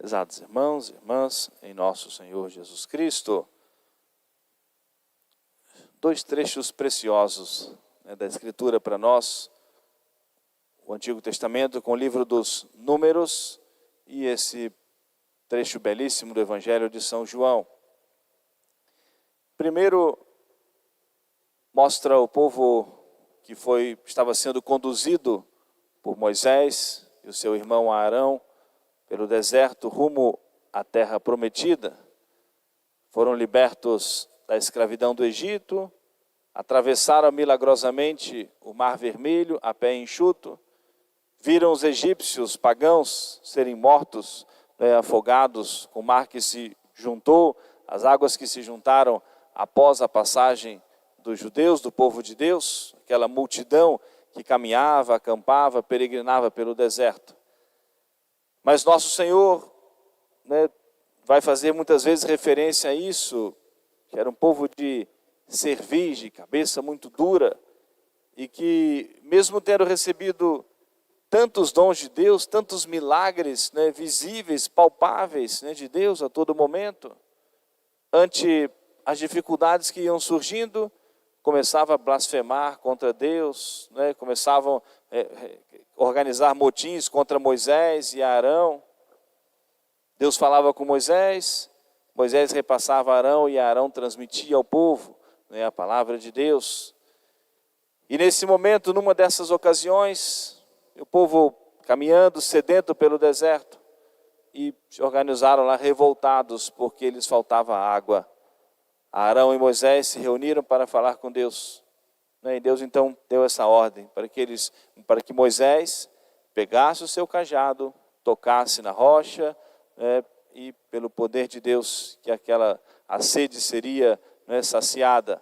Prezados irmãos e irmãs, em nosso Senhor Jesus Cristo, dois trechos preciosos da Escritura para nós, o Antigo Testamento com o livro dos Números e esse trecho belíssimo do Evangelho de São João. Primeiro, mostra o povo que estava sendo conduzido por Moisés e o seu irmão Arão pelo deserto rumo à terra prometida. Foram libertos da escravidão do Egito, atravessaram milagrosamente o Mar Vermelho a pé enxuto, viram os egípcios pagãos serem mortos, afogados, com o mar que se juntou, as águas que se juntaram após a passagem dos judeus, do povo de Deus, aquela multidão que caminhava, acampava, peregrinava pelo deserto. Mas nosso Senhor vai fazer muitas vezes referência a isso, que era um povo de cerviz, de cabeça muito dura, e que mesmo tendo recebido tantos dons de Deus, tantos milagres visíveis, palpáveis de Deus a todo momento, ante as dificuldades que iam surgindo, começavam a blasfemar contra Deus, começavam a organizar motins contra Moisés e Arão. Deus falava com Moisés, Moisés repassava a Arão e Arão transmitia ao povo a palavra de Deus. E nesse momento, numa dessas ocasiões, o povo caminhando, sedento pelo deserto, e se organizaram lá revoltados porque lhes faltava água. Arão e Moisés se reuniram para falar com Deus. E Deus então deu essa ordem para que Moisés pegasse o seu cajado, tocasse na rocha, e pelo poder de Deus que a sede seria saciada.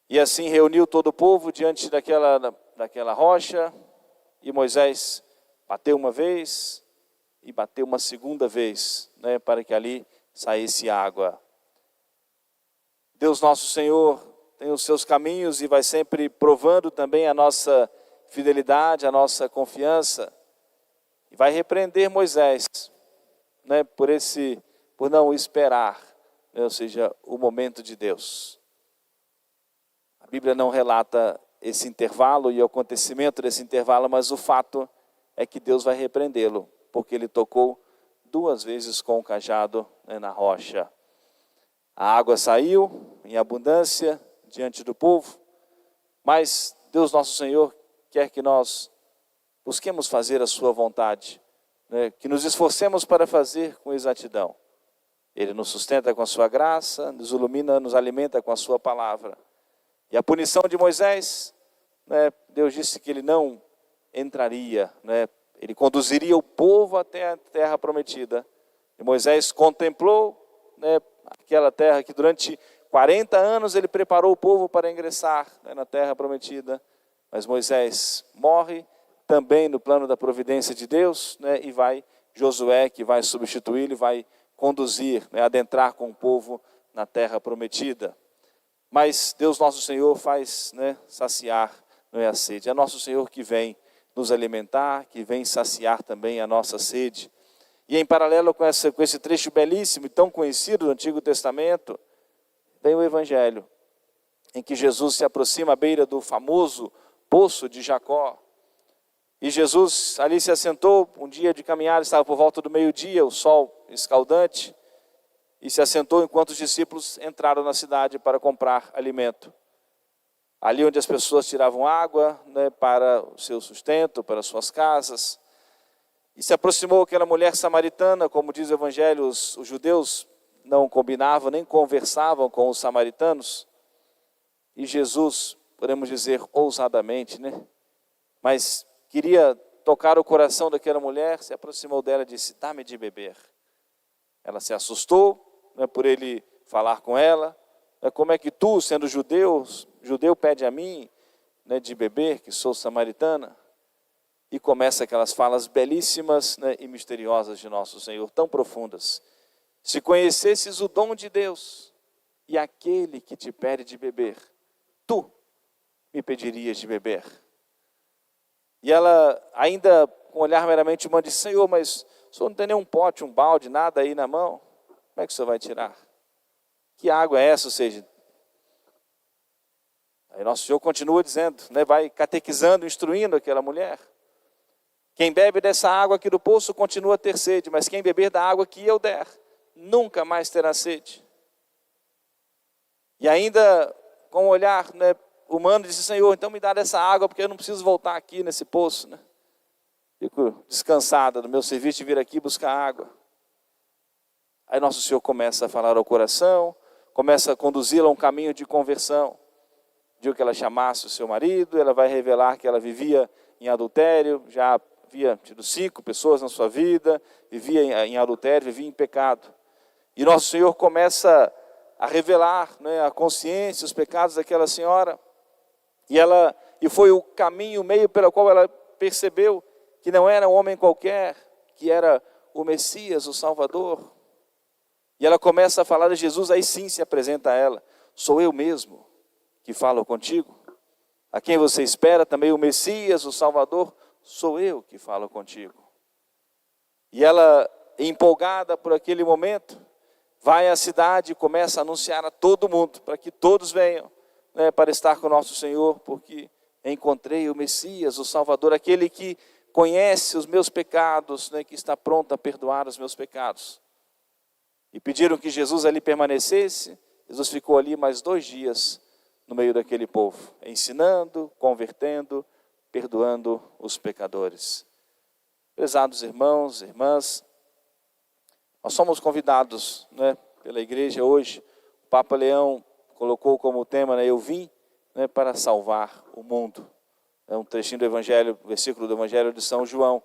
E assim reuniu todo o povo diante daquela rocha, e Moisés bateu uma vez e bateu uma segunda vez, para que ali saísse água. Deus nosso Senhor tem os seus caminhos e vai sempre provando também a nossa fidelidade, a nossa confiança. E vai repreender Moisés, por não esperar, ou seja, o momento de Deus. A Bíblia não relata esse intervalo e o acontecimento desse intervalo, mas o fato é que Deus vai repreendê-lo, porque ele tocou 2 vezes com o cajado na rocha. A água saiu em abundância diante do povo, mas Deus nosso Senhor quer que nós busquemos fazer a sua vontade, que nos esforcemos para fazer com exatidão. Ele nos sustenta com a sua graça, nos ilumina, nos alimenta com a sua palavra. E a punição de Moisés, Deus disse que ele não entraria, ele conduziria o povo até a terra prometida. E Moisés contemplou aquela terra que durante 40 anos ele preparou o povo para ingressar na terra prometida. Mas Moisés morre também no plano da providência de Deus, e vai Josué, que vai substituí-lo, vai conduzir, adentrar com o povo na terra prometida. Mas Deus nosso Senhor faz saciar a sede. É nosso Senhor que vem nos alimentar, que vem saciar também a nossa sede. E em paralelo com esse trecho belíssimo e tão conhecido do Antigo Testamento, vem o Evangelho, em que Jesus se aproxima à beira do famoso poço de Jacó. E Jesus ali se assentou, um dia de caminhar, estava por volta do meio-dia, o sol escaldante, e se assentou enquanto os discípulos entraram na cidade para comprar alimento. Ali onde as pessoas tiravam água para o seu sustento, para as suas casas. E se aproximou aquela mulher samaritana, como diz o Evangelho, os judeus não combinavam, nem conversavam com os samaritanos. E Jesus, podemos dizer ousadamente, mas queria tocar o coração daquela mulher, se aproximou dela e disse: dá-me de beber. Ela se assustou por ele falar com ela. Como é que tu, sendo judeu pede a mim de beber, que sou samaritana? E começa aquelas falas belíssimas e misteriosas de nosso Senhor, tão profundas. Se conhecesses o dom de Deus e aquele que te pede de beber, tu me pedirias de beber. E ela, ainda com um olhar meramente humano, disse: Senhor, mas O senhor não tem nenhum pote, um balde, nada aí na mão? Como é que o senhor vai tirar? Que água é essa? Ou seja, aí nosso Senhor continua dizendo, né, vai catequizando, instruindo aquela mulher. Quem bebe dessa água aqui do poço continua a ter sede, mas quem beber da água que eu der, nunca mais terá sede. E ainda com um olhar, né, humano, disse: Senhor, então me dá dessa água, porque eu não preciso voltar aqui nesse poço, né? Fico descansada do meu serviço de vir aqui buscar água. Aí nosso Senhor começa a falar ao coração, começa a conduzi-la a um caminho de conversão. Diu que ela chamasse o seu marido, ela vai revelar que ela vivia em adultério, já havia tido 5 pessoas na sua vida, vivia em adultério, vivia em pecado. E nosso Senhor começa a revelar, né, a consciência, os pecados daquela senhora. E foi o caminho, o meio pelo qual ela percebeu que não era um homem qualquer, que era o Messias, o Salvador. E ela começa a falar de Jesus, aí sim se apresenta a ela: sou eu mesmo que falo contigo. A quem você espera também, o Messias, o Salvador, sou eu que falo contigo. E ela, empolgada por aquele momento, vai à cidade e começa a anunciar a todo mundo, para que todos venham, né, para estar com o nosso Senhor, porque encontrei o Messias, o Salvador, aquele que conhece os meus pecados, né, que está pronto a perdoar os meus pecados. E pediram que Jesus ali permanecesse. Jesus ficou ali mais 2 dias no meio daquele povo, ensinando, convertendo, perdoando os pecadores. Prezados irmãos, irmãs, nós somos convidados, né, pela igreja hoje. O Papa Leão colocou como tema, né, eu vim, né, para salvar o mundo. É um trechinho do Evangelho, versículo do Evangelho de São João,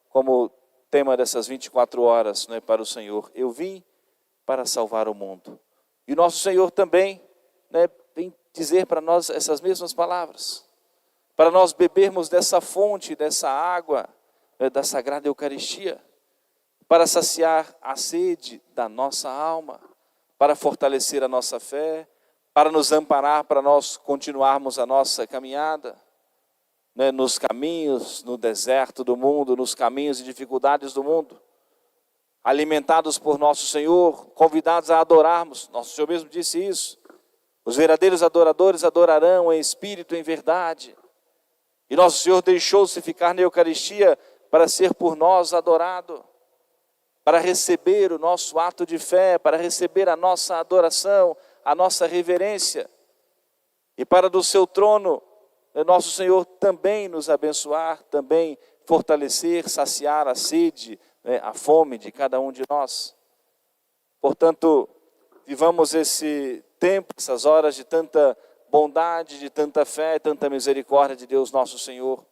como tema dessas 24 horas, né, para o Senhor. Eu vim para salvar o mundo. E o nosso Senhor também, né, vem dizer para nós essas mesmas palavras, para nós bebermos dessa fonte, dessa água, né, da Sagrada Eucaristia, para saciar a sede da nossa alma, para fortalecer a nossa fé, para nos amparar, para nós continuarmos a nossa caminhada, né, nos caminhos, no deserto do mundo, nos caminhos e dificuldades do mundo. Alimentados por nosso Senhor, convidados a adorarmos. Nosso Senhor mesmo disse isso: os verdadeiros adoradores adorarão em espírito e em verdade. E nosso Senhor deixou-se ficar na Eucaristia para ser por nós adorado, para receber o nosso ato de fé, para receber a nossa adoração, a nossa reverência. E para do seu trono, nosso Senhor também nos abençoar, também fortalecer, saciar a sede, né, a fome de cada um de nós. Portanto, vivamos esse tempo, essas horas de tanta bondade, de tanta fé, tanta misericórdia de Deus nosso Senhor.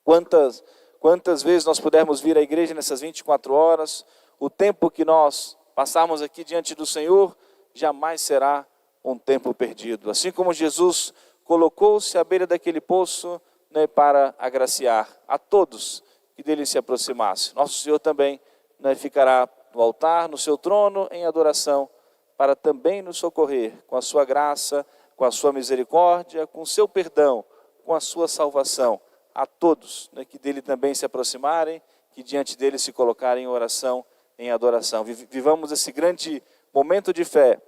Quantas vezes nós pudermos vir à igreja nessas 24 horas, o tempo que nós passarmos aqui diante do Senhor, jamais será um tempo perdido. Assim como Jesus colocou-se à beira daquele poço, né, para agraciar a todos que dele se aproximasse. Nosso Senhor também, né, ficará no altar, no seu trono, em adoração, para também nos socorrer com a sua graça, com a sua misericórdia, com o seu perdão, com a sua salvação, a todos, né, que dele também se aproximarem, que diante dele se colocarem em oração, em adoração. Vivamos esse grande momento de fé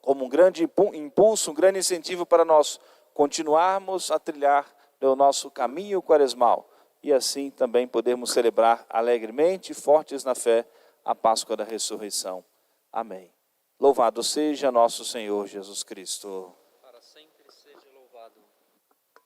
como um grande impulso, um grande incentivo para nós continuarmos a trilhar o nosso caminho quaresmal e assim também podermos celebrar alegremente, fortes na fé, a Páscoa da ressurreição. Amém. Louvado seja nosso Senhor Jesus Cristo. Para sempre seja louvado.